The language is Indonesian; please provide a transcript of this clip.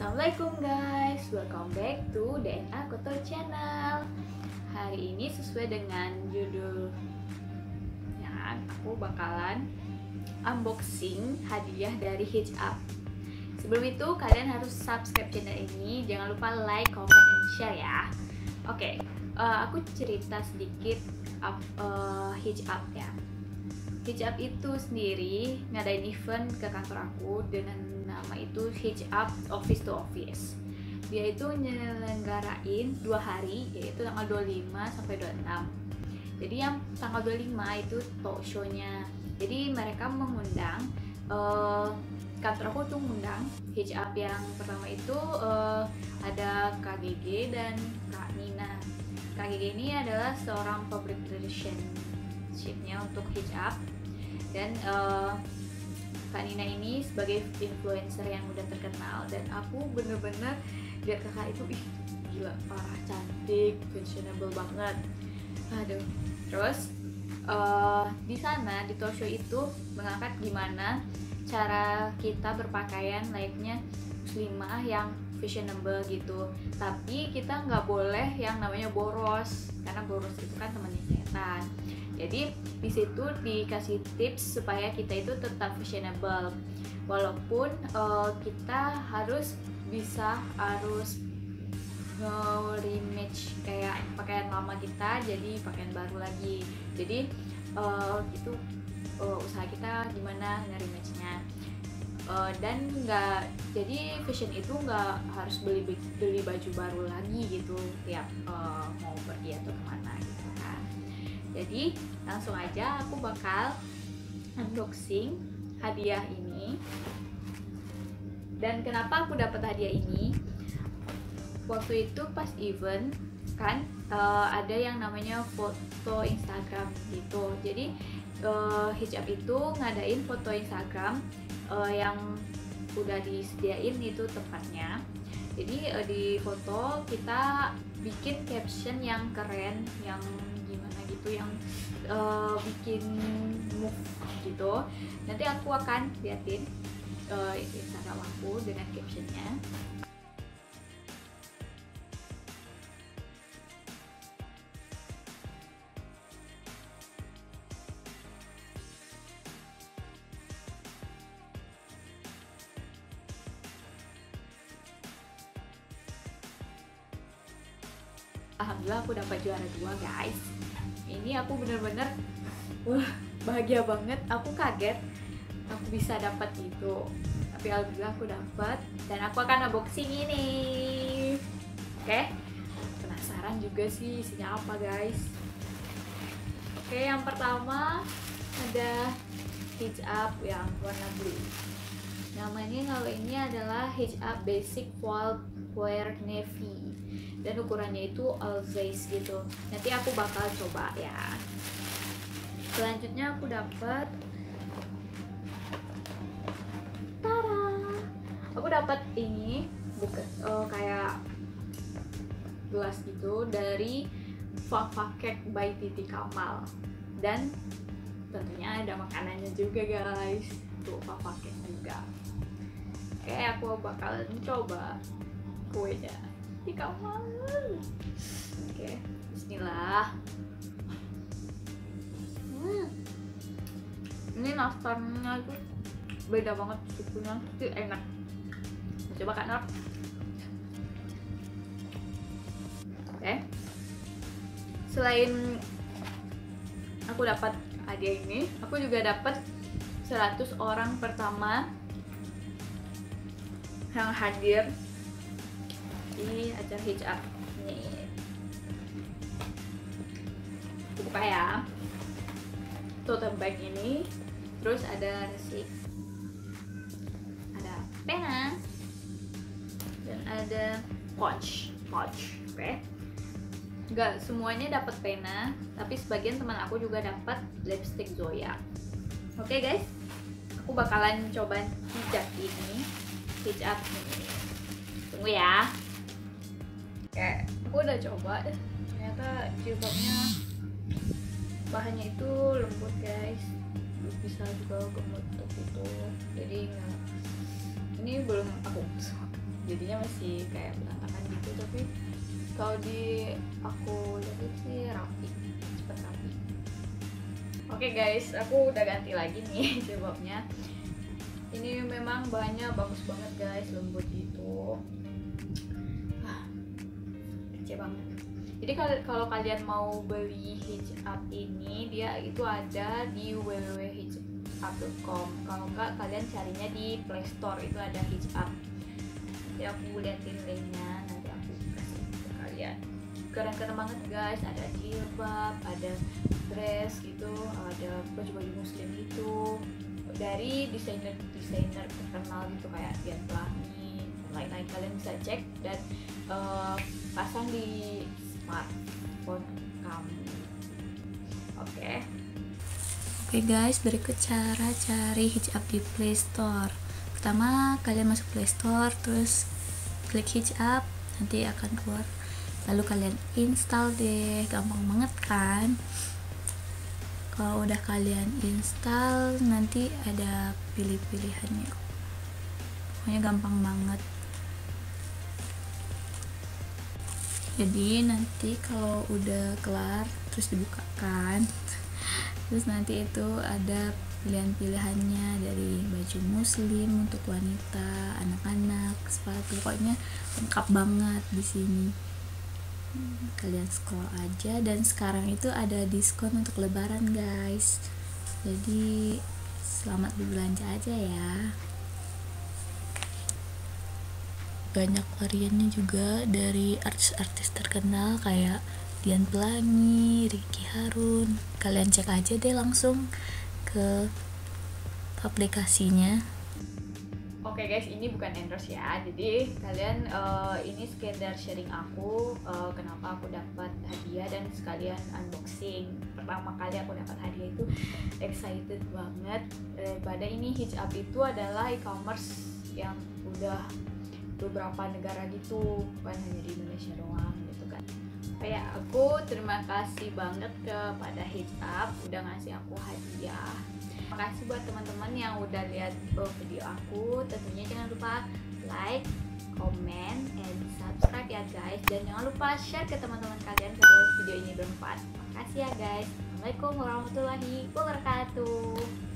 Assalamualaikum guys, welcome back to DNA Kotor Channel. Hari ini sesuai dengan judulnya, aku bakalan unboxing hadiah dari Hitch Up. Sebelum itu kalian harus subscribe channel ini, jangan lupa like, comment, dan share ya. Oke, aku cerita sedikit Hitch Up ya. Hitch Up itu sendiri ngadain event ke kantor aku dengan nama itu Hitch Up Office to Office. Dia itu nyelenggarain 2 hari, yaitu tanggal 25 sampai 26. Jadi yang tanggal 25 itu talk show-nya. Jadi mereka mengundang, kantor aku tuh mengundang Hitch Up. Yang pertama itu ada Kak Gege dan Kak Nina. Kak Gege ini adalah seorang public relationship-nya untuk Hitch Up, dan Kak Nina ini sebagai influencer yang udah terkenal, dan aku bener-bener lihat kakak itu, gila, parah, cantik, fashionable banget. Aduh. Terus di sana di talk show itu mengangkat gimana cara kita berpakaian layaknya muslimah yang fashionable gitu, tapi kita nggak boleh yang namanya boros, karena boros itu kan temannya setan. Jadi di situ dikasih tips supaya kita itu tetap fashionable, walaupun kita harus rematch kayak pakaian lama kita jadi pakaian baru lagi. Jadi itu usaha kita gimana nge-rematchnya. Dan nggak, jadi fashion itu nggak harus beli baju baru lagi gitu tiap mau pergi atau kemana gitu kan. Jadi langsung aja aku bakal unboxing hadiah ini. Dan kenapa aku dapat hadiah ini? Waktu itu pas event kan ada yang namanya foto Instagram gitu. Jadi Hitch Up itu ngadain foto Instagram yang udah disediain itu tempatnya. Jadi di foto kita bikin caption yang keren, yang gimana gitu, yang bikin move gitu. Nanti aku akan liatin Instagram aku dengan captionnya. Alhamdulillah aku dapat juara 2 guys. Ini aku bener-bener bahagia banget. Aku kaget aku bisa dapat itu, tapi alhamdulillah aku dapat, dan aku akan unboxing ini. Oke, penasaran juga sih isinya apa guys. Oke, yang pertama ada Hitch Up yang warna blue. Namanya kalau ini adalah Hitch Up Basic Fall Wear Navy, dan ukurannya itu all size gitu. Nanti aku bakal coba ya. Selanjutnya aku dapat, aku dapat ini bukan kayak gelas gitu dari Fava Cake by Titi Kamal, dan tentunya ada makanannya juga guys, tuh Fava Cake juga. Oke, aku bakal mencoba kuenya Titi Kamal. Oke, bismillah. Ini nastarnya itu beda banget, susunya itu enak. Coba Kak Nur. Oke. Selain aku dapat hadiah ini, aku juga dapat 100 orang pertama yang hadir di acara Hitch Up. Nih. Aku buka ya. Tote bag ini, terus ada resip, ada pena, dan ada pouch. Oke. Nggak semuanya dapat pena, tapi sebagian teman aku juga dapat lipstick Zoya. Oke guys, aku bakalan coba hijab ini, Hitch Up ini. Tunggu ya. Oke, aku udah coba. Ternyata jilbabnya bahannya itu lembut guys, bisa juga gemuk gitu. Jadi ini belum aku jadinya masih kayak berantakan gitu, tapi kalau di aku lihat sih rapi, cepet rapi. Oke guys, aku udah ganti lagi nih jilbabnya. Ini memang bahannya bagus banget guys, lembut gitu, kece banget. Jadi kalau kalian mau beli hijab ini, dia itu ada di www.hijab.com. Kalau enggak, kalian carinya di Play Store, itu ada hijab. Nanti aku liatin linknya, nanti aku kasih ke kalian. Keren-keren banget guys, ada jilbab, ada dress gitu, ada baju-baju muslim gitu, dari desainer terkenal gitu kayak Dian Pelangi dan lain-lain. Kalian bisa cek dan pasang di smartphone kamu. Oke guys, berikut cara cari hijab di Play Store. Pertama, kalian masuk Play Store, terus klik hijab, nanti akan keluar, lalu kalian install deh, gampang banget kan. Kalau udah kalian install, nanti ada pilih-pilihannya, pokoknya gampang banget. Jadi nanti kalau udah kelar terus dibukakan, terus nanti itu ada pilihan-pilihannya dari baju muslim untuk wanita, anak-anak, sepatu, pokoknya lengkap banget di sini. Kalian scroll aja, dan sekarang itu ada diskon untuk lebaran guys, jadi selamat berbelanja aja ya. Banyak variannya juga dari artis-artis terkenal kayak Dian Pelangi, Ricky Harun. Kalian cek aja deh langsung ke aplikasinya. Oke guys, ini bukan endorse ya, jadi kalian ini sekedar sharing aku kenapa aku dapat hadiah dan sekalian unboxing. Pertama kali aku dapat hadiah itu excited banget, daripada ini hijab itu adalah e-commerce yang udah beberapa negara gitu, bukan hanya di Indonesia doang gitu kan. Kayak aku terima kasih banget kepada hijab udah ngasih aku hadiah. Makasih buat teman-teman yang udah lihat video aku. Tentunya jangan lupa like, comment, and subscribe ya guys. Dan jangan lupa share ke teman-teman kalian kalau video ini bermanfaat. Makasih ya guys. Assalamualaikum warahmatullahi wabarakatuh.